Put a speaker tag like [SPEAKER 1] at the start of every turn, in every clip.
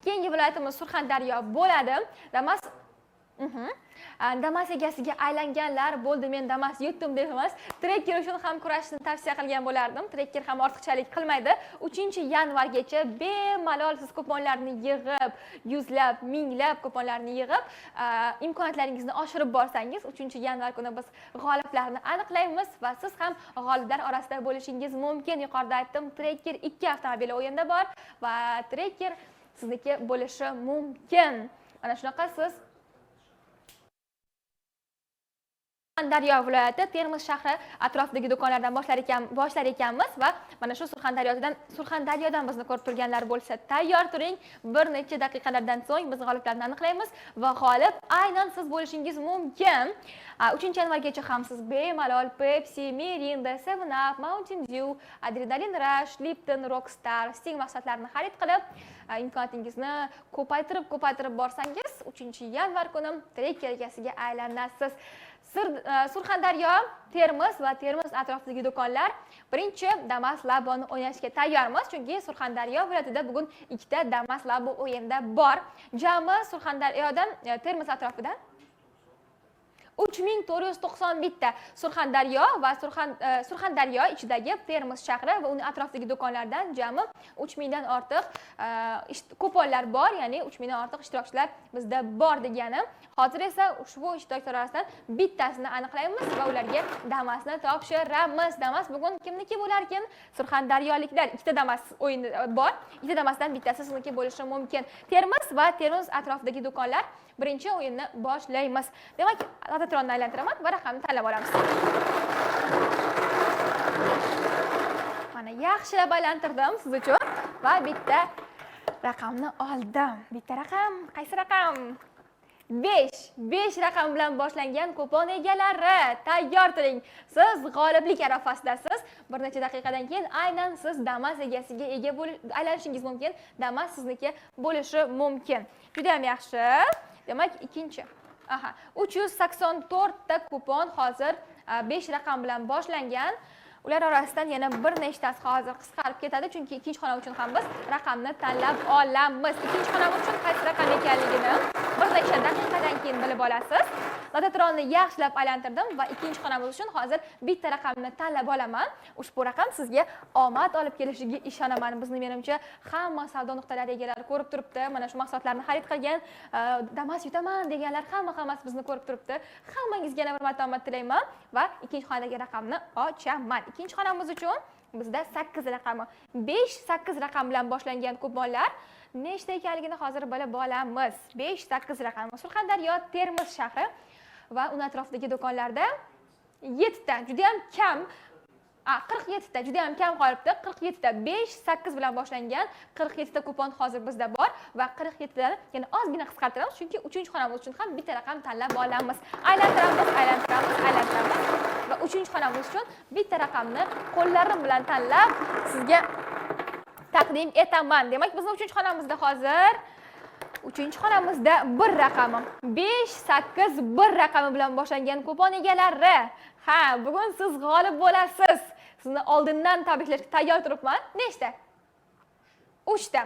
[SPEAKER 1] keyingi viloyatimiz Surxondaryo bo'ladi. Damas Damas egasiga aylanganlar bo'ldi, men Damas yutdim deb emas, trekker uchun ham kurashishni tavsiya qilgan bo'lardim. Trekker ham ortiqchalik qilmaydi. 3-yanvargacha bemalol siz kuponlarni yig'ib, yuzlab, minglab kuponlarni yig'ib, imkoniyatlaringizni oshirib borsangiz, 3-yanvar kuni biz g'oliblarni aniqlaymiz va siz ham g'oliblar orasida bo'lishingiz mumkin. Yuqorida aytdim, trekker 2 avtomobil o'yinda bor va trekker sizniki bo'lishi mumkin. Mana shunaqa siz Surxondaryo viloyati Termiz shahri atrofidagi do'konlardan boshlar ekanmiz va mana shu Surxondaryodan bizni ko'rib turganlar bo'lsa, tayyor turing. Bir necha daqiqalardan so'ng biz g'oliblarni aniqlaymiz va g'olib aynan siz bo'lishingiz mumkin. 3-yanvargacha ham siz bemalol Pepsi, Mirinda, 7up, Mountain Dew, Adrenalin Rush, Lipton, Rockstar, Sting mahsulotlarini xarid qilib, imkoniyatingizni ko'paytirib borsangiz, 3-yanvar kuni trekker egasiga aylanasiz. Surxondaryo, Termiz va Termiz atrofidagi do'konlar birinchi Damas Laboni o'ynashga tayyormiz, chunki Surxondaryo viloyatida bugun 2 ta Damas Labo o'yinda bor. Jami Surxondaryodan, Termiz atrofidan 3491 ta Surxondaryo va Surxondaryo ichidagi Termiz shahri va uning atrofidagi do'konlardan jami 3000 dan ortiq kuponlar bor, ya'ni 3000 dan ortiq ishtirokchilar bizda bor degani. Hozir esa ushbu ishtirokchilar orasidan bittasini aniqlaymiz va ularga Damasni topshiramiz. Damas bugun kimniki bo'larkin? Surxondaryoliklar 2 ta Damas o'yini bor. 2 ta Damasdan bittasi sizniki bo'lishi mumkin. Termiz va Termiz atrofidagi do'konlar birinchi o'yinni boshlaymiz. Demak, lototronni aylantiraman va raqamni tanlab olamiz. Mana yaxshilab aylantirdim siz uchun va bitta raqamni oldim. Bitta raqam, qaysi raqam? 5 raqam bilan boshlangan kupon egalari, tayyor turing. Siz g'oliblik arafasidasiz. Bir necha daqiqadan keyin aynan siz Damas egasiga aylanishingiz mumkin. Damas sizniki bo'lishi mumkin. Juda ham yaxshi. Demak, ikkinchi. 384 ta kupon hozir 5 raqam bilan boshlangan. Ular orasidan yana bir nechtasi hozir qisqarib ketadi, chunki ikkinchi xona uchun ham biz raqamni tanlab olamiz. Ikkinchi xona uchun qaysi raqam ekanligini bir necha daqiqadan keyin bilib olasiz. Lototronni yaxshilab aylantirdim va ikkinchi xonamiz uchun hozir bitta raqamni tanlab olaman. Ushbu raqam sizga omad olib kelishiga ishonaman. Bizni menimcha hamma savdo nuqtalari egalari ko'rib turibdi. Mana shu mahsulotlarni xarid qilgan, Damas yutaman deganlar hammasi bizni ko'rib turibdi. Hammangizga yana bir marta omad tilayman va ikkinchi xonadagi raqamni ochaman. Ikkinchi xonamiz uchun bizda 8 raqami, 5-8 raqam bilan boshlangan kuponlar nechta ekanligini hozir bilib olamiz. 5-8 raqami Surxondaryo, Termiz shahri va uning atrofidagi do'konlarda 7 ta, juda ham kam. 47 ta juda ham kam qolibdi. 47 ta 5-8 bilan boshlangan 47 ta kupon hozir bizda bor va 47 dan yana ozgina qisqartiramiz, chunki 3-xonamiz uchun ham bitta raqam tanlab olamiz. Aylantiramiz va 3-xonamiz uchun bitta raqamni qo'llarim bilan tanlab sizga taqdim etaman. Demak, bizning 3-xonamizda hozir 3-xonamizda 1 raqami, 5-8-1 raqami bilan boshlangan kupon egalari. Bugun siz g'olib bo'lasiz. Sizni oldindan tabriklashga tayyor turibman. Nechta? 3 ta.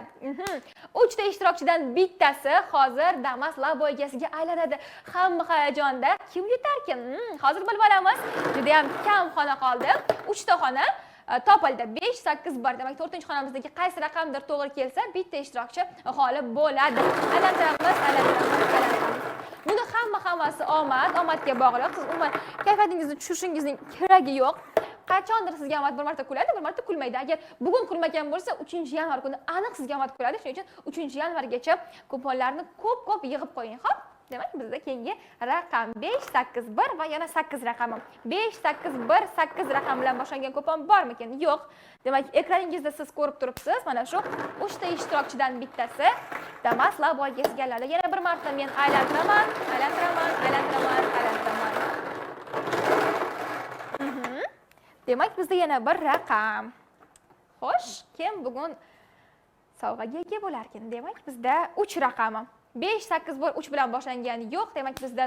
[SPEAKER 1] 3 ta ishtirokchidan bittasi hozir Damas Labo egasiga aylanadi. Hamma hayajonda. Kim yutarkin? Hozir bilib olamiz. Juda ham kam xona qoldi. 3 ta xona topildi. 5-8-1. Demak, 4-xonamizdagi qaysi raqamdir to'g'ri kelsa, bitta ishtirokchi g'olib bo'ladi. Aylantiramiz. Buni hammasi omadga bog'liq. Siz umuman kayfiyatingizni tushirishingizning keragi yo'q. Qachondir sizga omad bir marta kuladi, bir marta kulmaydi. Agar bugun kulmagan bo'lsa, 3-yanvar kuni aniq sizga omad kuladi. Shuning uchun 3-yanvargacha kuponlarni ko'p yig'ib qo'ying, xo'p? Demak, bizda keyingi raqam 5-8-1 va yana 8 raqami. 5-8-1, 8 raqam bilan boshlangan kupon bormikan? Yo'q. Demak, ekraningizda siz ko'rib turibsiz. Mana shu 3 ta ishtirokchidan bittasi Damas Labo egasiga aylanadi. Yana bir marta men aylantiraman. Demak, bizda yana bir raqam. Xo'sh, kim bugun sovg'aga ega bo'larkin? Demak, bizda 3 raqami. 5-8-1 3 bilan boshlangan yo'q. Demak, bizda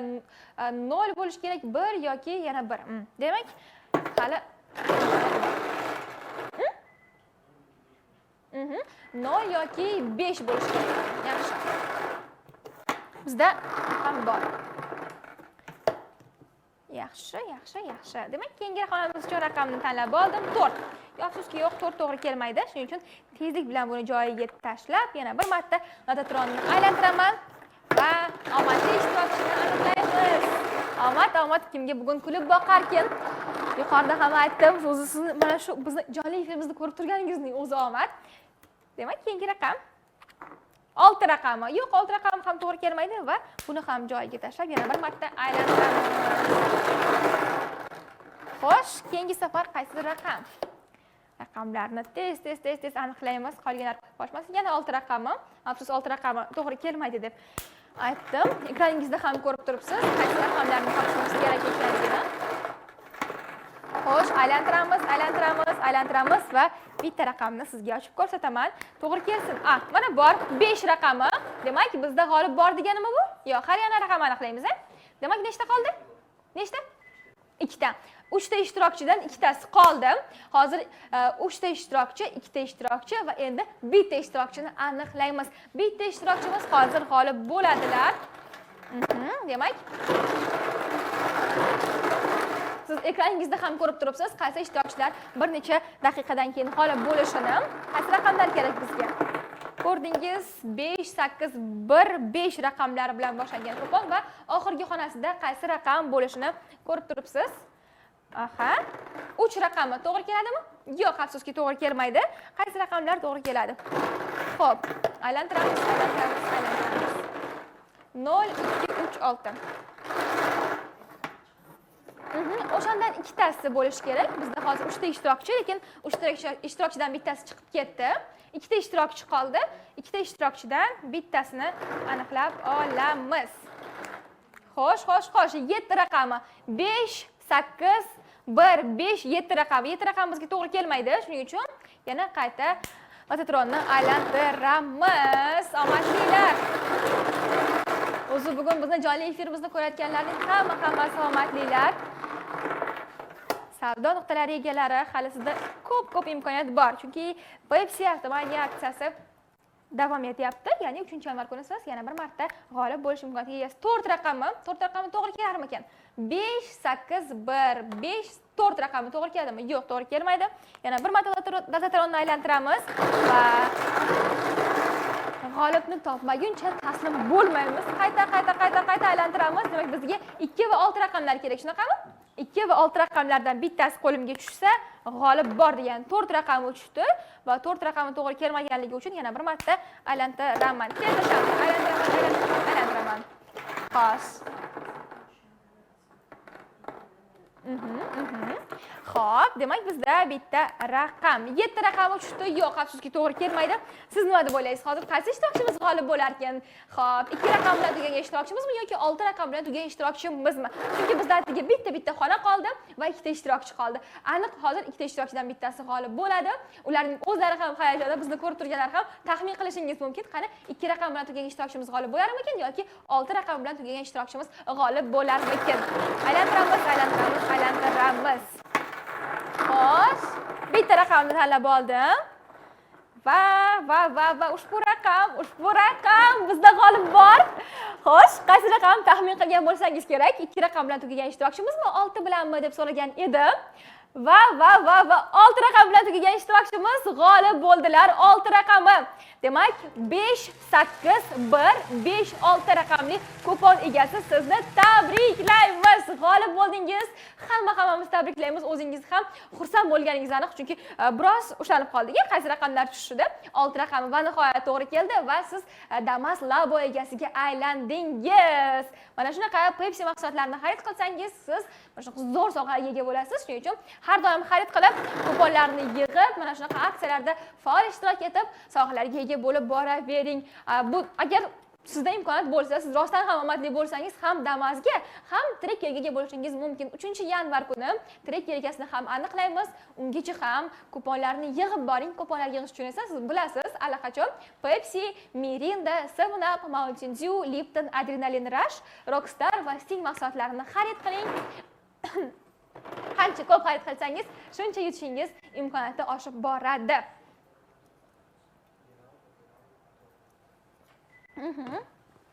[SPEAKER 1] 0 bo'lish kerak, 1 yoki yana 1. Demak, hali 0 yoki 5 bo'lish kerak. Yaxshi. bizda ham bor. Yaxshi. Demak, keyingi raqamimiz uchun raqamni tanlab oldim 4. Afsuski yo'q, 4 to'g'ri kelmaydi. Shuning uchun tezlik bilan buni joyiga tashlab, yana bir marta notatronni aylantiraman va omadli ishtirokchini aniqlaymiz. Omad kimga bugun kulib boqarkin? Yuqorida ham aytdim, o'zi sizni mana shu bizni jonli efirimizni ko'rib turganingizning o'zi omad. Demak, keyingi raqam 6 raqami. Yo'q, 6 raqam ham to'g'ri kelmaydi va buni ham joyiga tashlab yana bir marta aylantiramiz. Xo'sh, keyingi safar qaysi raqam? Raqamlarni tez aniqlaymiz. Qolganlar qo'shmasin. Yana 6 raqami. Afsus, 6 raqami to'g'ri kelmaydi deb aytdim. Ekraningizda ham ko'rib turibsiz. Qaysi raqamlarni topishimiz kerak ekanligini. Xo'sh, aylantiramiz va bitta raqamni sizga ochib ko'rsataman. To'g'ri kelsin. Mana bor 5 raqami. Demak, bizda g'olib bor deganimi bu? Yo'q, har yana raqam aniqlaymiz. Demak, nechta qoldi? Nechta? 2 ta. 3 ta ishtirokchidan 2 tasi qoldi. Hozir 3 ta ishtirokchi, 2 ta ishtirokchi va endi bitta ishtirokchini aniqlaymiz. Bitta ishtirokchimiz hozir g'olib bo'ladilar. Demak, siz ekraningizda ham ko'rib turibsiz, qaysi ishtirokchilar bir necha daqiqadan keyin g'olib bo'lishini. Qaysi raqamlar kerak bizga? Ko'rdingiz, 5, 8, 1, 5 raqamlari bilan boshlangan kupon va oxirgi xonasida qaysi raqam bo'lishini ko'rib turibsiz. 3 raqami to'g'ri keladimi? Yo'q, afsuski to'g'ri kelmaydi. Qaysi raqamlar to'g'ri keladi? Xo'p, aylantiramiz. 0, 2, 3, 6. O'shandan 2 tasi bo'lishi kerak. Bizda hozir 3 ta ishtirokchi, lekin 3 ta ishtirokchidan bittasi chiqib ketdi. 2 ta ishtirokchi qoldi. 2 ta ishtirokchidan bittasini aniqlab olamiz. Xo'sh, 7 raqami. 5, 8, 1, 5, 7 raqami. 7 raqam bizga to'g'ri kelmaydi. Shuning uchun yana qayta notatronni aylantiramiz. Omadlilar. O'zi bugun bizni jonli efirimizni ko'rayotganlarning hammasi omadlilar. Savdo nuqtalari egalari hali sizda ko'p imkoniyat bor. Chunki Pepsi avtomaniya aksiyasi davom etyapti. Ya'ni 3-yanvar kuni siz yana bir marta g'olib bo'lish imkoniyatiga egasiz. 4 raqami to'g'ri kelarmikan? 5, 8, 1, 5, 4 raqami to'g'ri keladimi? Yo'q, to'g'ri kelmaydi. Yana bir marta notatronni aylantiramiz va g'olibni topmaguncha taslim bo'lmaymiz. Qayta aylantiramiz. Demak, bizga 2 va 6 raqamlar kerak, shunaqami? 2 va 6 raqamlardan bittasi qo'limga tushsa, g'olib bor degan 4 raqami tushdi va 4 raqami to'g'ri kelmaganligi uchun yana bir marta aylantiraman. Aylantiraman. Xo'sh. Xo'p, demak bizda bitta raqam, 7 raqami tushdi. Yo'q, afsuski to'g'ri kelmaydi. Siz nima deb o'ylaysiz? Hozir qaysi ishtirokchimiz g'olib bo'lar ekan? Xo'p, 2 raqam bilan tugagan ishtirokchimizmi yoki 6 raqam bilan tugagan ishtirokchimizmi? Chunki bizda atigi bitta xona qoldi va 2 ta ishtirokchi qoldi. Aniq hozir 2 ta ishtirokchidan bittasi g'olib bo'ladi. Ularning o'zlari ham hayajonda, bizni ko'rib turganlar ham taxmin qilishingiz mumkin. Qani 2 raqam bilan tugagan ishtirokchimiz g'olib bo'larmikan yoki 6 raqam bilan tugagan ishtirokchimiz g'olib bo'larmikan? Aylantiramiz. Xo'sh, bitta raqamni tanlab oldim. Va ushbu raqam bizda g'olib bor. Xo'sh, qaysi raqam taxmin qilgan bo'lsangiz kerak? 2 raqam bilan tugagan ishtirokchimizmi, 6 bilanmi deb so'ragan edim. Va 6 raqam bilan tugagan ishtirokchimiz g'olib bo'ldilar. 6 raqami. Demak, 5, 8, 1, 5, 6 raqamli kupon egasi sizni tabriklaymiz. G'olib bo'ldingiz. Hammamiz tabriklaymiz. O'zingiz ham xursand bo'lganingiz aniq, chunki biroz ushlanib qoldik. Qaysi raqamlar tushdi? 6 raqami va nihoyat to'g'ri keldi va siz Damas Labo egasiga aylandingiz. Mana shunaqa Pepsi mahsulotlarini xarid qilsangiz, siz mana shunaqa zo'r sovg'alarga ega bo'lasiz. Shuning uchun har doim xarid qilib, kuponlarni yig'ib, mana shunaqa aksiyalarda faol ishtirok etib, sovg'alarga ega bo'lib boravering. Bu agar sizda imkoniyat bo'lsa, siz rostdan ham omadli bo'lsangiz, ham Damasga, ham Trekkerga ega bo'lishingiz mumkin. 3-yanvar kuni Trekker egasini ham aniqlaymiz. Ungacha ham kuponlarni yig'ib boring. Kuponlar yig'ish uchun esa siz bilasiz, allaqachon Pepsi, Mirinda, 7up, Mountain Dew, Lipton, Adrenaline Rush, Rockstar va Sting mahsulotlarini xarid qiling. Qancha ko'p xarid qilsangiz, shuncha yutishingiz imkoniyati oshib boradi.